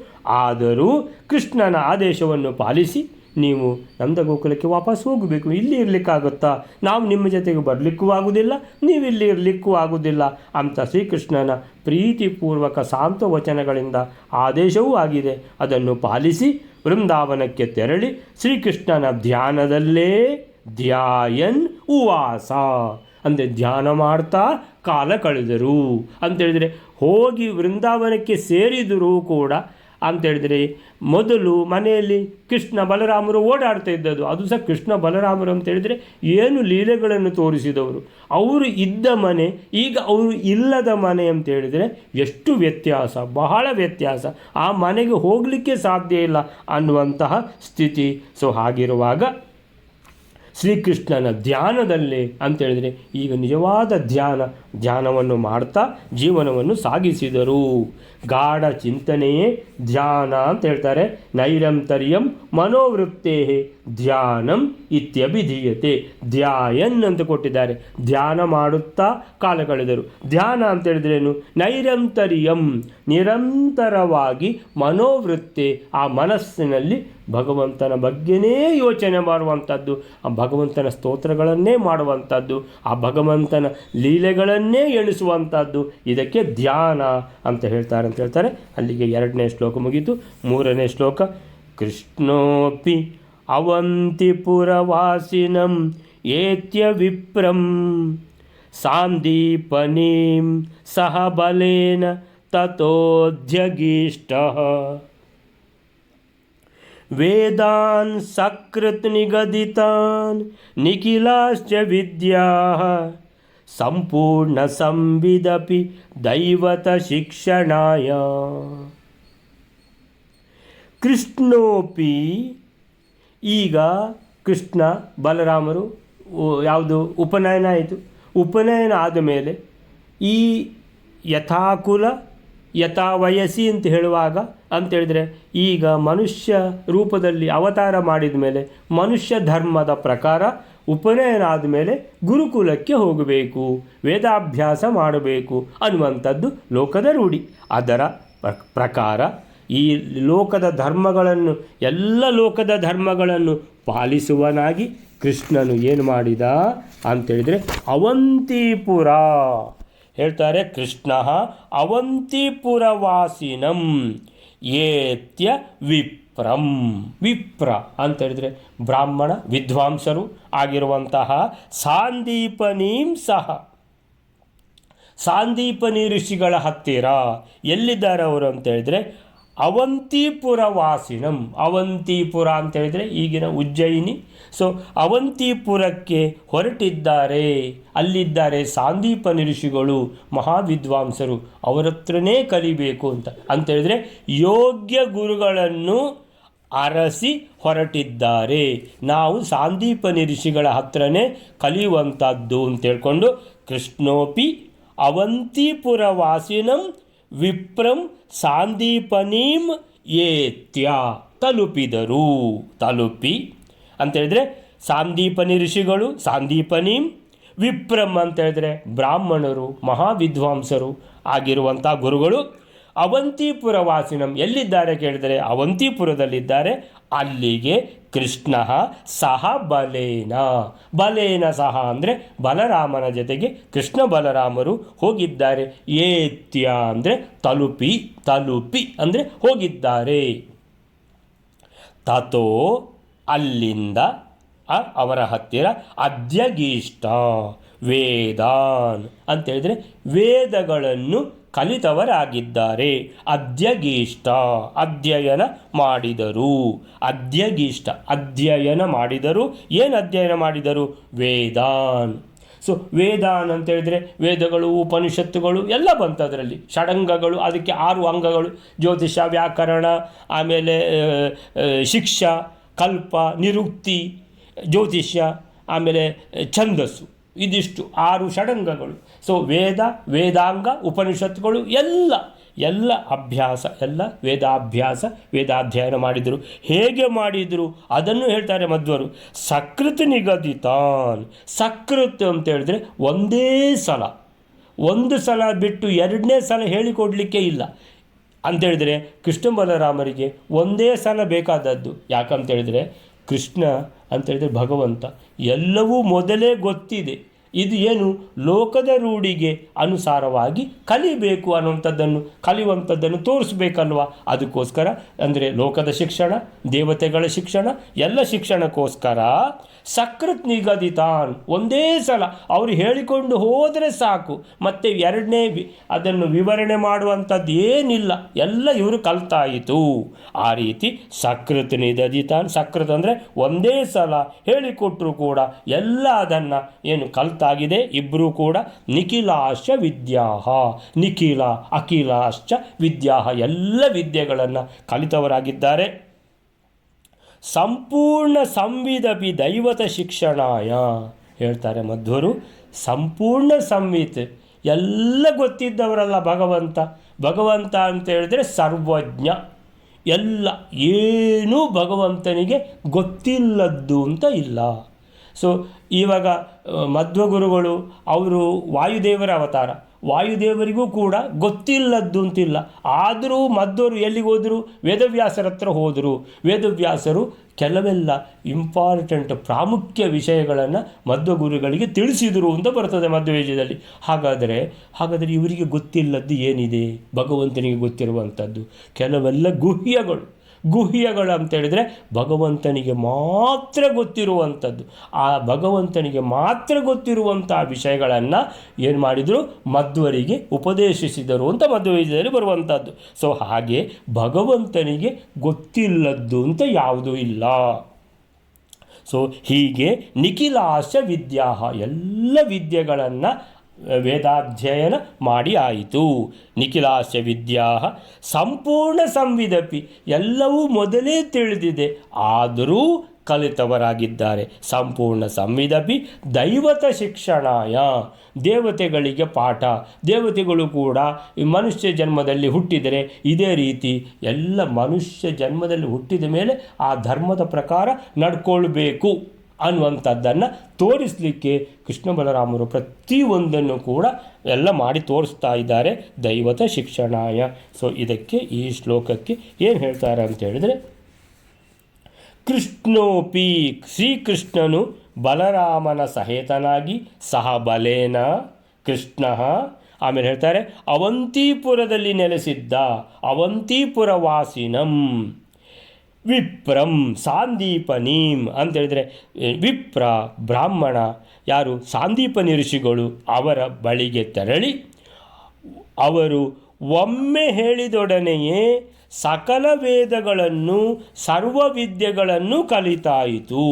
ಆದರೂ ಕೃಷ್ಣನ ಆದೇಶವನ್ನು ಪಾಲಿಸಿ ನೀವು ನಂದಗೋಕುಲಕ್ಕೆ ವಾಪಸ್ ಹೋಗಬೇಕು, ಇಲ್ಲಿ ಇರಲಿಕ್ಕಾಗುತ್ತಾ, ನಾವು ನಿಮ್ಮ ಜೊತೆಗೆ ಬರಲಿಕ್ಕೂ ಆಗುವುದಿಲ್ಲ, ನೀವಿಲ್ಲಿ ಇರಲಿಕ್ಕೂ ಆಗುವುದಿಲ್ಲ ಅಂತ ಶ್ರೀಕೃಷ್ಣನ ಪ್ರೀತಿಪೂರ್ವಕ ಸಾಂತ್ವ ವಚನಗಳಿಂದ ಆದೇಶವೂ ಆಗಿದೆ. ಅದನ್ನು ಪಾಲಿಸಿ ವೃಂದಾವನಕ್ಕೆ ತೆರಳಿ ಶ್ರೀಕೃಷ್ಣನ ಧ್ಯಾನದಲ್ಲೇ ಧ್ಯಾಯನ್ ಉವಾಸ ಅಂದರೆ ಧ್ಯಾನ ಮಾಡ್ತಾ ಕಾಲ ಕಳೆದರು ಅಂತೇಳಿದರೆ, ಹೋಗಿ ವೃಂದಾವನಕ್ಕೆ ಸೇರಿದರೂ ಕೂಡ ಅಂತೇಳಿದರೆ ಮೊದಲು ಮನೆಯಲ್ಲಿ ಕೃಷ್ಣ ಬಲರಾಮರು ಓಡಾಡ್ತಾ ಇದ್ದದ್ದು, ಅದು ಸಹ ಕೃಷ್ಣ ಬಲರಾಮರು ಅಂತೇಳಿದರೆ ಏನು ಲೀಲೆಗಳನ್ನು ತೋರಿಸಿದವರು. ಅವರು ಇದ್ದ ಮನೆ ಈಗ ಅವರು ಇಲ್ಲದ ಮನೆ ಅಂತೇಳಿದರೆ ಎಷ್ಟು ವ್ಯತ್ಯಾಸ, ಬಹಳ ವ್ಯತ್ಯಾಸ. ಆ ಮನೆಗೆ ಹೋಗಲಿಕ್ಕೆ ಸಾಧ್ಯ ಇಲ್ಲ ಅನ್ನುವಂತಹ ಸ್ಥಿತಿ. ಸೊ ಹಾಗಿರುವಾಗ ಶ್ರೀಕೃಷ್ಣನ ಧ್ಯಾನದಲ್ಲೇ ಅಂತೇಳಿದರೆ ಈಗ ನಿಜವಾದ ಧ್ಯಾನವನ್ನು ಮಾಡ್ತಾ ಜೀವನವನ್ನು ಸಾಗಿಸಿದರು. ಗಾಢ ಚಿಂತನೆಯೇ ಧ್ಯಾನ ಅಂತ ಹೇಳ್ತಾರೆ. ನೈರಂತರ್ಯಂ ಮನೋವೃತ್ತೇ ಧ್ಯಾನಂ ಇತ್ಯಭಿಧೀಯತೆ. ಧ್ಯಾಯನ್ ಅಂತ ಕೊಟ್ಟಿದ್ದಾರೆ, ಧ್ಯಾನ ಮಾಡುತ್ತಾ ಕಾಲ ಕಳೆದರು. ಧ್ಯಾನ ಅಂತ ಹೇಳಿದ್ರೇನು? ನೈರಂತರ್ಯಂ ನಿರಂತರವಾಗಿ, ಮನೋವೃತ್ತಿ ಆ ಮನಸ್ಸಿನಲ್ಲಿ ಭಗವಂತನ ಬಗ್ಗೆನೇ ಯೋಚನೆ ಮಾಡುವಂಥದ್ದು, ಆ ಭಗವಂತನ ಸ್ತೋತ್ರಗಳನ್ನೇ ಮಾಡುವಂಥದ್ದು, ಆ ಭಗವಂತನ ಲೀಲೆಗಳನ್ನೇ ಎಣಿಸುವಂಥದ್ದು, ಇದಕ್ಕೆ ಧ್ಯಾನ ಅಂತ ಹೇಳ್ತಾರೆ. ಅಲ್ಲಿಗೆ 2ನೇ ಶ್ಲೋಕ ಮುಗಿತು. 3ನೇ ಶ್ಲೋಕ. ಕೃಷ್ಣೋಪಿ ಅವಂತಿಪುರವಾಸಿನಂ ಏತ್ಯ ವಿಪ್ರಂ ಸಾಂದೀಪನೀಂ ಸಹ ಬಲೇನ ತತೋಧ್ಯಗೀಷ್ಟಃ ವೇದಾನ್ ಸಕೃತ್ ನಿಗದಿತಾನ್ ನಿಖಿಲಾಶ್ಚ ವಿದ್ಯಾ ಸಂಪೂರ್ಣ ಸಂವಿದಪಿ ದೈವತ ಶಿಕ್ಷಣಾಯ. ಕೃಷ್ಣೋಪಿ, ಈಗ ಕೃಷ್ಣ ಬಲರಾಮರು ಯಾವುದು ಉಪನಯನ ಆಯಿತು. ಉಪನಯನ ಆದಮೇಲೆ ಈ ಯಥಾಕುಲ ಯಥಾ ವಯಸ್ಸಿ ಅಂತ ಹೇಳುವಾಗ ಅಂತೇಳಿದರೆ ಈಗ ಮನುಷ್ಯ ರೂಪದಲ್ಲಿ ಅವತಾರ ಮಾಡಿದ ಮೇಲೆ ಮನುಷ್ಯ ಧರ್ಮದ ಪ್ರಕಾರ ಉಪನಯನ ಆದಮೇಲೆ ಗುರುಕುಲಕ್ಕೆ ಹೋಗಬೇಕು, ವೇದಾಭ್ಯಾಸ ಮಾಡಬೇಕು ಅನ್ನುವಂಥದ್ದು ಲೋಕದ ರೂಢಿ. ಅದರ ಪ್ರಕಾರ ಈ ಲೋಕದ ಧರ್ಮಗಳನ್ನು, ಎಲ್ಲ ಲೋಕದ ಧರ್ಮಗಳನ್ನು ಪಾಲಿಸುವನಾಗಿ ಕೃಷ್ಣನು ಏನು ಮಾಡಿದ ಅಂತೇಳಿದರೆ ಅವಂತಿಪುರ ಹೇಳ್ತಾರೆ. ಕೃಷ್ಣ ಅವಂತಿಪುರವಾಸಿನಂ ಏತ್ಯ ವಿಪ್ರಂ. ವಿಪ್ರ ಅಂತ ಹೇಳಿದರೆ ಬ್ರಾಹ್ಮಣ ವಿದ್ವಾಂಸರು ಆಗಿರುವಂತಹ ಸಾಂದೀಪನೀಂ ಸಹ, ಸಾಂದೀಪನಿ ಋಷಿಗಳ ಹತ್ತಿರ ಎಲ್ಲಿದ್ದಾರೆ ಅವರು ಅಂತ ಹೇಳಿದರೆ ಅವಂತಿಪುರ ವಾಸಿನಂ. ಅವಂತಿಪುರ ಅಂತ ಹೇಳಿದರೆ ಈಗಿನ ಉಜ್ಜಯಿನಿ. ಸೊ ಅವಂತಿಪುರಕ್ಕೆ ಹೊರಟಿದ್ದಾರೆ, ಅಲ್ಲಿದ್ದಾರೆ ಸಾಂದೀಪನಿ ಋಷಿಗಳು, ಮಹಾವಿದ್ವಾಂಸರು, ಅವರ ಹತ್ರನೇ ಕಲಿಬೇಕು ಅಂತ ಹೇಳಿದರೆ ಯೋಗ್ಯ ಗುರುಗಳನ್ನು ಅರಸಿ ಹೊರಟಿದ್ದಾರೆ. ನಾವು ಸಾಂದೀಪನಿ ಋಷಿಗಳ ಹತ್ರನೇ ಕಲಿಯುವಂಥದ್ದು ಅಂತೇಳ್ಕೊಂಡು ಕೃಷ್ಣೋಪಿ ಅವಂತಿಪುರ ವಾಸಿನಂ ವಿಪ್ರಂ ಸಾಂದೀಪನೀಂ ಏತ್ಯ ತಲುಪಿದರು. ತಲುಪಿ ಅಂತೇಳಿದರೆ ಸಾಂದೀಪನಿ ಋಷಿಗಳು, ಸಾಂದೀಪನೀಂ, ವಿಪ್ರಂ ಅಂತೇಳಿದರೆ ಬ್ರಾಹ್ಮಣರು, ಮಹಾವಿದ್ವಾಂಸರು ಆಗಿರುವಂಥ ಗುರುಗಳು. ಅವಂತಿಪುರ ವಾಸಿನಂ ಎಲ್ಲಿದ್ದಾರೆ ಕೇಳಿದರೆ ಅವಂತಿಪುರದಲ್ಲಿದ್ದಾರೆ. ಅಲ್ಲಿಗೆ ಕೃಷ್ಣ ಸಹ ಬಲೇನ, ಬಲೇನ ಸಹ ಅಂದರೆ ಬಲರಾಮನ ಜೊತೆಗೆ ಕೃಷ್ಣ ಬಲರಾಮರು ಹೋಗಿದ್ದಾರೆ. ಏತ್ಯ ಅಂದರೆ ತಲುಪಿ, ತಲುಪಿ ಅಂದರೆ ಹೋಗಿದ್ದಾರೆ. ತಥೋ ಅಲ್ಲಿಂದ ಅವರ ಹತ್ತಿರ ಅಧ್ಯಗೀಷ್ಟ ವೇದಾನ್ ಅಂತೇಳಿದರೆ ವೇದಗಳನ್ನು ಕಲಿತವರಾಗಿದ್ದಾರೆ. ಅಧ್ಯಗೀಷ್ಟ ಅಧ್ಯಯನ ಮಾಡಿದರು. ಅಧ್ಯಗೀಷ್ಟ ಅಧ್ಯಯನ ಮಾಡಿದರು. ಏನು ಅಧ್ಯಯನ ಮಾಡಿದರು? ವೇದಾನ್. ಸೊ ವೇದಾನ್ ಅಂತೇಳಿದರೆ ವೇದಗಳು, ಉಪನಿಷತ್ತುಗಳು ಎಲ್ಲ ಬಂತು ಅದರಲ್ಲಿ. ಷಡಂಗಗಳು, ಅದಕ್ಕೆ 6 ಅಂಗಗಳು: ಜ್ಯೋತಿಷ, ವ್ಯಾಕರಣ, ಆಮೇಲೆ ಶಿಕ್ಷಾ, ಕಲ್ಪ, ನಿರುಕ್ತಿ, ಜ್ಯೋತಿಷ್ಯ, ಆಮೇಲೆ ಛಂದಸ್ಸು, ಇದಿಷ್ಟು 6 ಷಡಂಗಗಳು. ಸೊ ವೇದ, ವೇದಾಂಗ, ಉಪನಿಷತ್ತುಗಳು ಎಲ್ಲ ಅಭ್ಯಾಸ, ಎಲ್ಲ ವೇದಾಭ್ಯಾಸ, ವೇದಾಧ್ಯಯನ ಮಾಡಿದರು. ಹೇಗೆ ಮಾಡಿದರು ಅದನ್ನು ಹೇಳ್ತಾರೆ ಮಧ್ವರು. ಸಕೃತ್ ನಿಗದಿತಾನ್. ಸಕೃತ್ ಅಂತ ಹೇಳಿದ್ರೆ ಒಂದು ಸಲ ಬಿಟ್ಟು 2ನೇ ಸಲ ಹೇಳಿಕೊಡಲಿಕ್ಕೆ ಇಲ್ಲ ಅಂತೇಳಿದರೆ ಕೃಷ್ಣ ಬಲರಾಮರಿಗೆ ಒಂದೇ ಸಲ ಬೇಕಾದದ್ದು. ಯಾಕಂತೇಳಿದರೆ ಕೃಷ್ಣ ಅಂತೇಳಿದರೆ ಭಗವಂತ, ಎಲ್ಲವೂ ಮೊದಲೇ ಗೊತ್ತಿದೆ. ಇದು ಏನು ಲೋಕದ ರೂಢಿಗೆ ಅನುಸಾರವಾಗಿ ಕಲಿಬೇಕು ಅನ್ನುವಂಥದ್ದನ್ನು, ಕಲಿಯುವಂಥದ್ದನ್ನು ತೋರಿಸ್ಬೇಕಲ್ವ. ಅದಕ್ಕೋಸ್ಕರ ಅಂದರೆ ಲೋಕದ ಶಿಕ್ಷಣ, ದೇವತೆಗಳ ಶಿಕ್ಷಣ, ಎಲ್ಲ ಶಿಕ್ಷಣಕ್ಕೋಸ್ಕರ ಸಕೃತ್ ನಿಗದಿತಾನ್ ಒಂದೇ ಸಲ ಅವರು ಹೇಳಿಕೊಂಡು ಹೋದರೆ ಸಾಕು. ಮತ್ತು 2ನೇ ಅದನ್ನು ವಿವರಣೆ ಮಾಡುವಂಥದ್ದು ಏನಿಲ್ಲ, ಎಲ್ಲ ಇವರು ಕಲ್ತಾಯಿತು. ಆ ರೀತಿ ಸಕೃತ್ ನಿಗದಿತಾನ್. ಸಕೃತ್ ಅಂದರೆ ಒಂದೇ ಸಲ ಹೇಳಿಕೊಟ್ಟರು ಕೂಡ ಎಲ್ಲ ಅದನ್ನು ಏನು ಕಲ್ತಾಗಿದೆ. ಇಬ್ಬರೂ ಕೂಡ ನಿಖಿಲಾಶ್ಚ ವಿದ್ಯಾ, ನಿಖಿಲ ಅಖಿಲಾಶ್ಚ ವಿದ್ಯಾ, ಎಲ್ಲ ವಿದ್ಯೆಗಳನ್ನು ಕಲಿತವರಾಗಿದ್ದಾರೆ. ಸಂಪೂರ್ಣ ಸಂವಿದಪಿ ದೈವತ ಶಿಕ್ಷಣಾಯ ಹೇಳ್ತಾರೆ ಮಧ್ವರು. ಸಂಪೂರ್ಣ ಸಂವಿತ್, ಎಲ್ಲ ಗೊತ್ತಿದ್ದವರಲ್ಲ ಭಗವಂತ ಅಂತ ಹೇಳಿದ್ರೆ ಸರ್ವಜ್ಞ. ಎಲ್ಲ ಏನೂ ಭಗವಂತನಿಗೆ ಗೊತ್ತಿಲ್ಲದ್ದು ಅಂತ ಇಲ್ಲ. ಸೊ ಇವಾಗ ಮಧ್ವಗುರುಗಳು ಅವರು ವಾಯುದೇವರ ಅವತಾರ, ವಾಯುದೇವರಿಗೂ ಕೂಡ ಗೊತ್ತಿಲ್ಲದ್ದು ಅಂತಿಲ್ಲ. ಆದರೂ ಮಧ್ವರು ಎಲ್ಲಿಗೆ ಹೋದರು? ವೇದವ್ಯಾಸರ ಹತ್ರ ಹೋದರು. ವೇದವ್ಯಾಸರು ಕೆಲವೆಲ್ಲ ಇಂಪಾರ್ಟೆಂಟ್ ಪ್ರಾಮುಖ್ಯ ವಿಷಯಗಳನ್ನು ಮಧ್ವಗುರುಗಳಿಗೆ ತಿಳಿಸಿದರು ಅಂತ ಬರ್ತದೆ ಮಧ್ವವೇದದಲ್ಲಿ. ಹಾಗಾದರೆ ಇವರಿಗೆ ಗೊತ್ತಿಲ್ಲದ್ದು ಏನಿದೆ? ಭಗವಂತನಿಗೆ ಗೊತ್ತಿರುವಂಥದ್ದು ಕೆಲವೆಲ್ಲ ಗುಹ್ಯಗಳು ಅಂತ ಹೇಳಿದರೆ ಭಗವಂತನಿಗೆ ಮಾತ್ರ ಗೊತ್ತಿರುವಂಥದ್ದು. ಆ ಭಗವಂತನಿಗೆ ಮಾತ್ರ ಗೊತ್ತಿರುವಂಥ ವಿಷಯಗಳನ್ನು ಏನು ಮಾಡಿದರು, ಮಧ್ವರಿಗೆ ಉಪದೇಶಿಸಿದರು ಅಂತ ಮಧ್ವವಿದ್ಯೆಯಲ್ಲಿ ಬರುವಂಥದ್ದು. ಸೊ ಹಾಗೆ ಭಗವಂತನಿಗೆ ಗೊತ್ತಿಲ್ಲದ್ದು ಅಂತ ಯಾವುದೂ ಇಲ್ಲ. ಸೊ ಹೀಗೆ ನಿಖಿಲಾಶ ವಿದ್ಯಾ, ಎಲ್ಲ ವಿದ್ಯೆಗಳನ್ನು ವೇದಾಧ್ಯಯನ ಮಾಡಿ ಆಯಿತು. ನಿಖಿಲಾಶ ವಿದ್ಯಾ ಸಂಪೂರ್ಣ ಸಂವಿದಪಿ, ಎಲ್ಲವೂ ಮೊದಲೇ ತಿಳಿದಿದೆ ಆದರೂ ಕಲಿತವರಾಗಿದ್ದಾರೆ. ಸಂಪೂರ್ಣ ಸಂವಿದಪಿ ದೈವತ ಶಿಕ್ಷಣಾಯ, ದೇವತೆಗಳಿಗೆ ಪಾಠ. ದೇವತೆಗಳು ಕೂಡ ಮನುಷ್ಯ ಜನ್ಮದಲ್ಲಿ ಹುಟ್ಟಿದರೆ ಇದೇ ರೀತಿ ಎಲ್ಲ ಮನುಷ್ಯ ಜನ್ಮದಲ್ಲಿ ಹುಟ್ಟಿದ ಮೇಲೆ ಆ ಧರ್ಮದ ಪ್ರಕಾರ ನಡ್ಕೊಳ್ಬೇಕು ಅನ್ನುವಂಥದ್ದನ್ನು ತೋರಿಸಲಿಕ್ಕೆ ಕೃಷ್ಣ ಬಲರಾಮರು ಪ್ರತಿಯೊಂದನ್ನು ಕೂಡ ಎಲ್ಲ ಮಾಡಿ ತೋರಿಸ್ತಾ ಇದ್ದಾರೆ. ದೈವತ ಶಿಕ್ಷಣಾಯ. ಸೊ ಇದಕ್ಕೆ ಈ ಶ್ಲೋಕಕ್ಕೆ ಏನು ಹೇಳ್ತಾರೆ ಅಂತ ಹೇಳಿದರೆ, ಕೃಷ್ಣೋಪಿ, ಶ್ರೀಕೃಷ್ಣನು ಬಲರಾಮನ ಸಹೇತನಾಗಿ ಸಹ ಬಲೇನ ಕೃಷ್ಣ, ಆಮೇಲೆ ಹೇಳ್ತಾರೆ ಅವಂತಿಪುರದಲ್ಲಿ ನೆಲೆಸಿದ್ದ, ಅವಂತಿಪುರ ವಾಸಿನಂ ವಿಪ್ರಂ ಸಾಂದೀಪನೀಂ ಅಂತೇಳಿದರೆ, ವಿಪ್ರ ಬ್ರಾಹ್ಮಣ ಯಾರು ಸಾಂದೀಪನಿ ಋಷಿಗಳು ಅವರ ಬಳಿಗೆ ತೆರಳಿ ಅವರು ಒಮ್ಮೆ ಹೇಳಿದೊಡನೆಯೇ ಸಕಲ ವೇದಗಳನ್ನು ಸರ್ವವಿದ್ಯೆಗಳನ್ನು ಕಲಿತಾಯಿತು.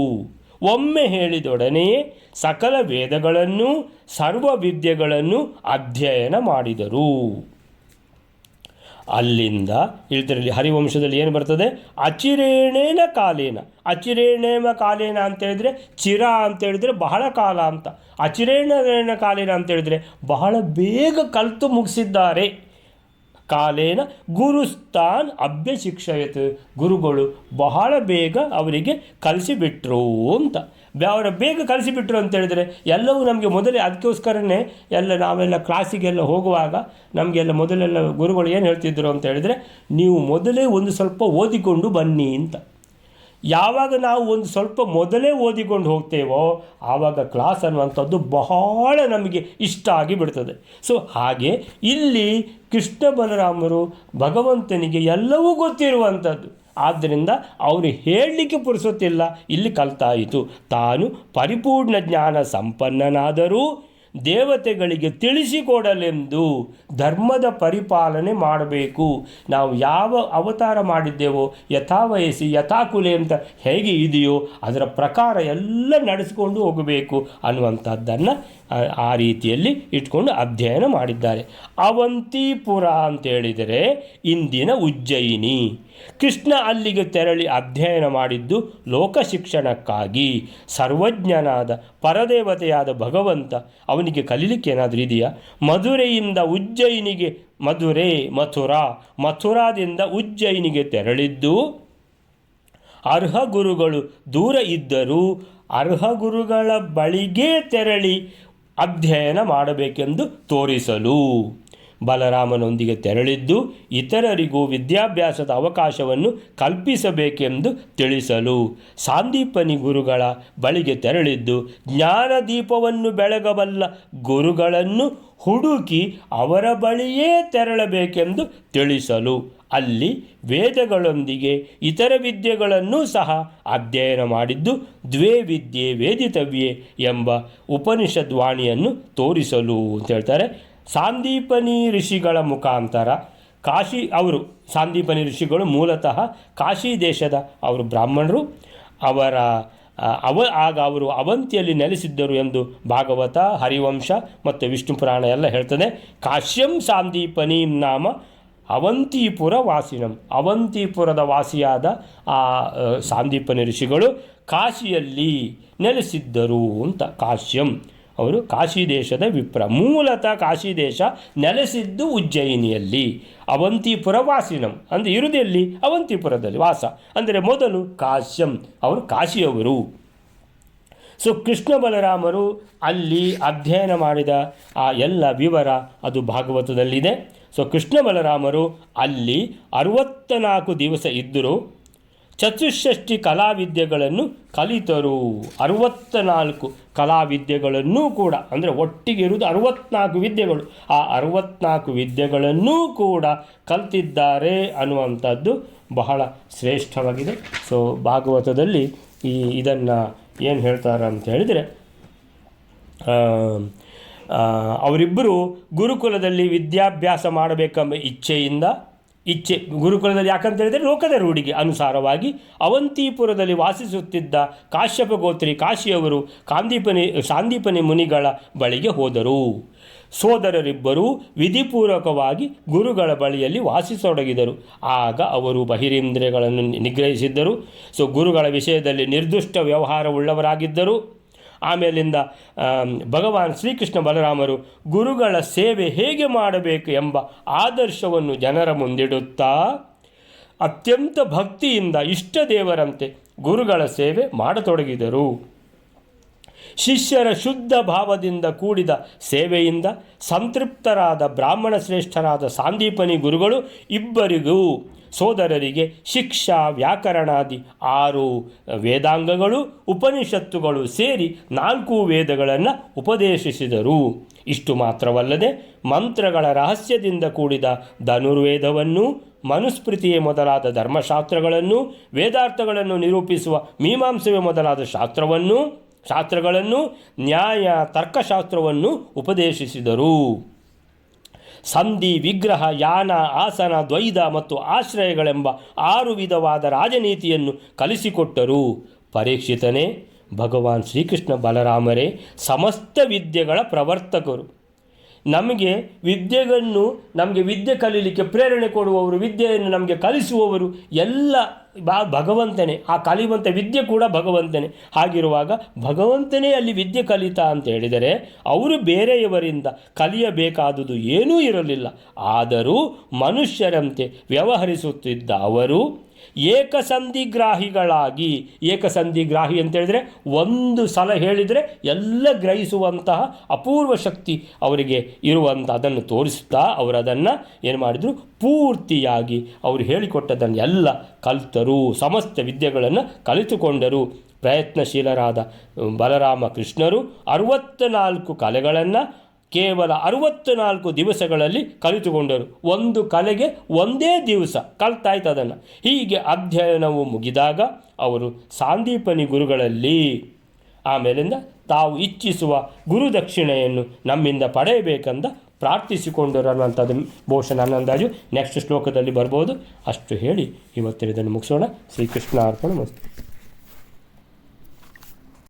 ಒಮ್ಮೆ ಹೇಳಿದೊಡನೆಯೇ ಸಕಲ ವೇದಗಳನ್ನು ಸರ್ವವಿದ್ಯೆಗಳನ್ನು ಅಧ್ಯಯನ ಮಾಡಿದರು. ಅಲ್ಲಿಂದ ಇದರಲ್ಲಿ ಹರಿವಂಶದಲ್ಲಿ ಏನು ಬರ್ತದೆ, ಅಚಿರೇಣೇನ ಕಾಲೇನ. ಅಚಿರೇಣೇನ ಕಾಲೇನ ಅಂತೇಳಿದರೆ ಚಿರ ಅಂತೇಳಿದರೆ ಬಹಳ ಕಾಲ ಅಂತ, ಅಚಿರೇಣೇನ ಕಾಲೇನ ಅಂತೇಳಿದರೆ ಬಹಳ ಬೇಗ ಕಲಿತು ಮುಗಿಸಿದ್ದಾರೆ. ಕಾಲೇನ ಗುರುಸ್ಥಾನ್ ಅಭ್ಯಶಿಕ್ಷಯತ್, ಗುರುಗಳು ಬಹಳ ಬೇಗ ಅವರಿಗೆ ಕಲಿಸಿಬಿಟ್ರು ಅಂತ. ಅವರ ಬೇಗ ಕಲಿಸಿಬಿಟ್ರು ಅಂತೇಳಿದರೆ ಎಲ್ಲವೂ ನಮಗೆ ಮೊದಲೇ, ಅದಕ್ಕೋಸ್ಕರನೇ ಎಲ್ಲ ನಾವೆಲ್ಲ ಕ್ಲಾಸಿಗೆಲ್ಲ ಹೋಗುವಾಗ ನಮಗೆಲ್ಲ ಮೊದಲೆಲ್ಲ ಗುರುಗಳು ಏನು ಹೇಳ್ತಿದ್ರು ಅಂತ ಹೇಳಿದರೆ, ನೀವು ಮೊದಲೇ ಒಂದು ಸ್ವಲ್ಪ ಓದಿಕೊಂಡು ಬನ್ನಿ ಅಂತ. ಯಾವಾಗ ನಾವು ಒಂದು ಸ್ವಲ್ಪ ಮೊದಲೇ ಓದಿಕೊಂಡು ಹೋಗ್ತೇವೋ ಆವಾಗ ಕ್ಲಾಸ್ ಅನ್ನುವಂಥದ್ದು ಬಹಳ ನಮಗೆ ಇಷ್ಟ ಆಗಿಬಿಡ್ತದೆ. ಸೊ ಹಾಗೆ ಇಲ್ಲಿ ಕೃಷ್ಣ ಬಲರಾಮರು ಭಗವಂತನಿಗೆ ಎಲ್ಲವೂ ಗೊತ್ತಿರುವಂಥದ್ದು, ಆದ್ದರಿಂದ ಅವರು ಹೇಳಲಿಕ್ಕೆ ಪುರುಸೊತ್ತಿಲ್ಲ, ಇಲ್ಲಿ ಕಲ್ತಾಯಿತು. ತಾನು ಪರಿಪೂರ್ಣ ಜ್ಞಾನ ಸಂಪನ್ನನಾದರೂ ದೇವತೆಗಳಿಗೆ ತಿಳಿಸಿಕೊಡಲೆಂದು ಧರ್ಮದ ಪರಿಪಾಲನೆ ಮಾಡಬೇಕು. ನಾವು ಯಾವ ಅವತಾರ ಮಾಡಿದ್ದೇವೋ ಯಥಾವಯಸ್ಸಿ ಯಥಾಕುಲೆ ಅಂತ ಹೇಗೆ ಇದೆಯೋ ಅದರ ಪ್ರಕಾರ ಎಲ್ಲ ನಡೆಸಿಕೊಂಡು ಹೋಗಬೇಕು ಅನ್ನುವಂಥದ್ದನ್ನು ಆ ರೀತಿಯಲ್ಲಿ ಇಟ್ಕೊಂಡು ಅಧ್ಯಯನ ಮಾಡಿದ್ದಾರೆ. ಅವಂತಿಪುರ ಅಂತೇಳಿದರೆ ಇಂದಿನ ಉಜ್ಜಯಿನಿ. ಕೃಷ್ಣ ಅಲ್ಲಿಗೆ ತೆರಳಿ ಅಧ್ಯಯನ ಮಾಡಿದ್ದು ಲೋಕ ಶಿಕ್ಷಣಕ್ಕಾಗಿ. ಸರ್ವಜ್ಞನಾದ ಪರದೇವತೆಯಾದ ಭಗವಂತ ಅವನಿಗೆ ಕಲೀಲಿಕ್ಕೆ ಏನಾದರೂ ಇದೆಯಾ? ಮಧುರೆಯಿಂದ ಉಜ್ಜಯಿನಿಗೆ, ಮಥುರಾದಿಂದ ಉಜ್ಜಯಿನಿಗೆ ತೆರಳಿದ್ದು ಅರ್ಹ ಗುರುಗಳು ದೂರ ಇದ್ದರೂ ಅರ್ಹ ಗುರುಗಳ ಬಳಿಗೆ ತೆರಳಿ ಅಧ್ಯಯನ ಮಾಡಬೇಕೆಂದು ತೋರಿಸಲು. ಬಲರಾಮನೊಂದಿಗೆ ತೆರಳಿದ್ದು ಇತರರಿಗೂ ವಿದ್ಯಾಭ್ಯಾಸದ ಅವಕಾಶವನ್ನು ಕಲ್ಪಿಸಬೇಕೆಂದು ತಿಳಿಸಲು. ಸಾಂದೀಪನಿ ಗುರುಗಳ ಬಳಿಗೆ ತೆರಳಿದ್ದು ಜ್ಞಾನದೀಪವನ್ನು ಬೆಳಗಬಲ್ಲ ಗುರುಗಳನ್ನು ಹುಡುಕಿ ಅವರ ಬಳಿಯೇ ತೆರಳಬೇಕೆಂದು ತಿಳಿಸಲು. ಅಲ್ಲಿ ವೇದಗಳೊಂದಿಗೆ ಇತರ ವಿದ್ಯೆಗಳನ್ನೂ ಸಹ ಅಧ್ಯಯನ ಮಾಡಿದ್ದು ದ್ವೇ ವಿದ್ಯೆ ವೇದಿತವ್ಯೆ ಎಂಬ ಉಪನಿಷದ್ವಾಣಿಯನ್ನು ತೋರಿಸಲು ಅಂತ ಹೇಳ್ತಾರೆ. ಸಾಂದೀಪನಿ ಋಷಿಗಳ ಮುಖಾಂತರ ಸಾಂದೀಪನಿ ಋಷಿಗಳು ಮೂಲತಃ ಕಾಶಿ ದೇಶದ ಅವರು ಬ್ರಾಹ್ಮಣರು. ಆಗ ಅವರು ಅವಂತಿಯಲ್ಲಿ ನೆಲೆಸಿದ್ದರು ಎಂದು ಭಾಗವತ, ಹರಿವಂಶ ಮತ್ತು ವಿಷ್ಣು ಪುರಾಣ ಎಲ್ಲ ಹೇಳ್ತದೆ. ಕಾಶ್ಯಂ ಸಾಂದೀಪನೀಂ ನಾಮ ಅವಂತಿಪುರ ವಾಸಿನಂ. ಅವಂತಿಪುರದ ವಾಸಿಯಾದ ಆ ಸಾಂದೀಪನಿ ಋಷಿಗಳು ಕಾಶಿಯಲ್ಲಿ ನೆಲೆಸಿದ್ದರು ಅಂತ. ಕಾಶ್ಯಂ ಅವರು ಕಾಶಿ ದೇಶದ ವಿಪ್ರ, ಮೂಲತಃ ಕಾಶಿ ದೇಶ, ನೆಲೆಸಿದ್ದು ಉಜ್ಜಯಿನಿಯಲ್ಲಿ. ಅವಂತಿಪುರ ವಾಸಿನಂ ಅಂದರೆ ಇರುವುದೆಲ್ಲಿ? ಅವಂತಿಪುರದಲ್ಲಿ ವಾಸ. ಅಂದರೆ ಮೊದಲು ಕಾಶ್ಯಂ, ಅವರು ಕಾಶಿಯವರು. ಸೊ ಕೃಷ್ಣ ಬಲರಾಮರು ಅಲ್ಲಿ ಅಧ್ಯಯನ ಮಾಡಿದ ಆ ಎಲ್ಲ ವಿವರ ಅದು ಭಾಗವತದಲ್ಲಿದೆ. ಸೊ ಕೃಷ್ಣ ಬಲರಾಮರು ಅಲ್ಲಿ 64 ದಿವಸ ಇದ್ದರು. ಚತುಷ್ಷಷ್ಟಿ ಕಲಾವಿದ್ಯೆಗಳನ್ನು ಕಲಿತರು. 64 ಕಲಾವಿದ್ಯೆಗಳನ್ನೂ ಕೂಡ, ಅಂದರೆ ಒಟ್ಟಿಗೆ ಇರುವುದು 64 ವಿದ್ಯೆಗಳು, ಆ 64 ವಿದ್ಯೆಗಳನ್ನೂ ಕೂಡ ಕಲ್ತಿದ್ದಾರೆ ಅನ್ನುವಂಥದ್ದು ಬಹಳ ಶ್ರೇಷ್ಠವಾಗಿದೆ. ಸೊ ಭಾಗವತದಲ್ಲಿ ಇದನ್ನು ಏನು ಹೇಳ್ತಾರೆ ಅಂತ ಹೇಳಿದರೆ, ಅವರಿಬ್ಬರು ಗುರುಕುಲದಲ್ಲಿ ವಿದ್ಯಾಭ್ಯಾಸ ಮಾಡಬೇಕೆಂಬ ಇಚ್ಛೆ ಗುರುಕುಲದಲ್ಲಿ, ಯಾಕಂತ ಹೇಳಿದರೆ ಲೋಕದ ರೂಢಿಗೆ ಅನುಸಾರವಾಗಿ ಅವಂತಿಪುರದಲ್ಲಿ ವಾಸಿಸುತ್ತಿದ್ದ ಕಾಶ್ಯಪ ಗೋತ್ರಿ ಕಾಶಿಯವರು ಸಾಂದೀಪನಿ ಮುನಿಗಳ ಬಳಿಗೆ ಹೋದರು. ಸೋದರರಿಬ್ಬರೂ ವಿಧಿಪೂರ್ವಕವಾಗಿ ಗುರುಗಳ ಬಳಿಯಲ್ಲಿ ವಾಸಿಸತೊಡಗಿದರು. ಆಗ ಅವರು ಬಹಿರೇಂದ್ರಿಯಗಳನ್ನು ನಿಗ್ರಹಿಸಿದ್ದರು. ಸೊ ಗುರುಗಳ ವಿಷಯದಲ್ಲಿ ನಿರ್ದುಷ್ಟ ವ್ಯವಹಾರವುಳ್ಳವರಾಗಿದ್ದರು. ಆಮೇಲಿಂದ ಭಗವಾನ್ ಶ್ರೀಕೃಷ್ಣ ಬಲರಾಮರು ಗುರುಗಳ ಸೇವೆ ಹೇಗೆ ಮಾಡಬೇಕು ಎಂಬ ಆದರ್ಶವನ್ನು ಜನರ ಮುಂದಿಡುತ್ತಾ ಅತ್ಯಂತ ಭಕ್ತಿಯಿಂದ ಇಷ್ಟ ದೇವರಂತೆ ಗುರುಗಳ ಸೇವೆ ಮಾಡತೊಡಗಿದರು. ಶಿಷ್ಯರ ಶುದ್ಧ ಭಾವದಿಂದ ಕೂಡಿದ ಸೇವೆಯಿಂದ ಸಂತೃಪ್ತರಾದ ಬ್ರಾಹ್ಮಣ ಶ್ರೇಷ್ಠರಾದ ಸಾಂದೀಪನಿ ಗುರುಗಳು ಇಬ್ಬರಿಗೂ ಸೋದರರಿಗೆ ಶಿಕ್ಷಾ ವ್ಯಾಕರಣಾದಿ 6 ವೇದಾಂಗಗಳು ಉಪನಿಷತ್ತುಗಳು ಸೇರಿ 4 ವೇದಗಳನ್ನು ಉಪದೇಶಿಸಿದರು. ಇಷ್ಟು ಮಾತ್ರವಲ್ಲದೆ ಮಂತ್ರಗಳ ರಹಸ್ಯದಿಂದ ಕೂಡಿದ ಧನುರ್ವೇದವನ್ನು, ಮನುಸ್ಮೃತಿಯೇ ಮೊದಲಾದ ಧರ್ಮಶಾಸ್ತ್ರಗಳನ್ನು, ವೇದಾರ್ಥಗಳನ್ನು ನಿರೂಪಿಸುವ ಮೀಮಾಂಸೆಯೇ ಮೊದಲಾದ ಶಾಸ್ತ್ರಗಳನ್ನು, ನ್ಯಾಯ ತರ್ಕಶಾಸ್ತ್ರವನ್ನು ಉಪದೇಶಿಸಿದರು. ಸಂಧಿ, ವಿಗ್ರಹ, ಯಾನ, ಆಸನ, ದ್ವೈತ ಮತ್ತು ಆಶ್ರಯಗಳೆಂಬ 6 ವಿಧವಾದ ರಾಜನೀತಿಯನ್ನು ಕಲಿಸಿಕೊಟ್ಟರು. ಪರೀಕ್ಷಿತನೇ, ಭಗವಾನ್ ಶ್ರೀಕೃಷ್ಣ ಬಲರಾಮರೇ ಸಮಸ್ತ ವಿದ್ಯೆಗಳ ಪ್ರವರ್ತಕರು. ನಮಗೆ ವಿದ್ಯೆ ಕಲೀಲಿಕ್ಕೆ ಪ್ರೇರಣೆ ಕೊಡುವವರು, ವಿದ್ಯೆಯನ್ನು ನಮಗೆ ಕಲಿಸುವವರು ಎಲ್ಲ ಭಗವಂತನೇ. ಆ ಕಲಿಯುವಂಥ ವಿದ್ಯೆ ಕೂಡ ಭಗವಂತನೇ. ಹಾಗಿರುವಾಗ ಭಗವಂತನೇ ಅಲ್ಲಿ ವಿದ್ಯೆ ಕಲಿತಾ ಅಂತ ಹೇಳಿದರೆ ಅವರು ಬೇರೆಯವರಿಂದ ಕಲಿಯಬೇಕಾದುದು ಏನೂ ಇರಲಿಲ್ಲ. ಆದರೂ ಮನುಷ್ಯರಂತೆ ವ್ಯವಹರಿಸುತ್ತಿದ್ದ ಅವರು ಏಕಸಂಧಿಗ್ರಾಹಿ ಅಂತ ಹೇಳಿದರೆ ಒಂದು ಸಲ ಹೇಳಿದರೆ ಎಲ್ಲ ಗ್ರಹಿಸುವಂತಹ ಅಪೂರ್ವ ಶಕ್ತಿ ಅವರಿಗೆ ಇರುವಂಥ ಅದನ್ನು ತೋರಿಸುತ್ತಾ ಅವರು ಅದನ್ನು ಏನು ಮಾಡಿದರು, ಪೂರ್ತಿಯಾಗಿ ಅವರು ಹೇಳಿಕೊಟ್ಟದನ್ನು ಎಲ್ಲ ಕಲಿತರು. ಸಮಸ್ತ ವಿದ್ಯೆಗಳನ್ನು ಕಲಿತುಕೊಂಡರು. ಪ್ರಯತ್ನಶೀಲರಾದ ಬಲರಾಮ ಕೃಷ್ಣರು 64 ಕಲೆಗಳನ್ನು ಕೇವಲ 64 ದಿವಸಗಳಲ್ಲಿ ಕಲಿತುಕೊಂಡರು. ಒಂದು ಕಲೆಗೆ ಒಂದೇ ದಿವಸ ಕಲ್ತಾಯ್ತು ಅದನ್ನು. ಹೀಗೆ ಅಧ್ಯಯನವು ಮುಗಿದಾಗ ಅವರು ಸಾಂದೀಪನಿ ಗುರುಗಳಲ್ಲಿ ಆಮೇಲಿಂದ ತಾವು ಇಚ್ಛಿಸುವ ಗುರುದಕ್ಷಿಣೆಯನ್ನು ನಮ್ಮಿಂದ ಪಡೆಯಬೇಕೆಂದ ಪ್ರಾರ್ಥಿಸಿಕೊಂಡರು ಅನ್ನುವಂಥದ್ದು ಬಹುಶಃ ನನ್ನ ಅಂದಾಜು ನೆಕ್ಸ್ಟ್ ಶ್ಲೋಕದಲ್ಲಿ ಬರ್ಬೋದು. ಅಷ್ಟು ಹೇಳಿ ಇವತ್ತಿನ ಇದನ್ನು ಮುಗಿಸೋಣ. ಶ್ರೀಕೃಷ್ಣ ಅರ್ಪಣ ಮಸ್ತು.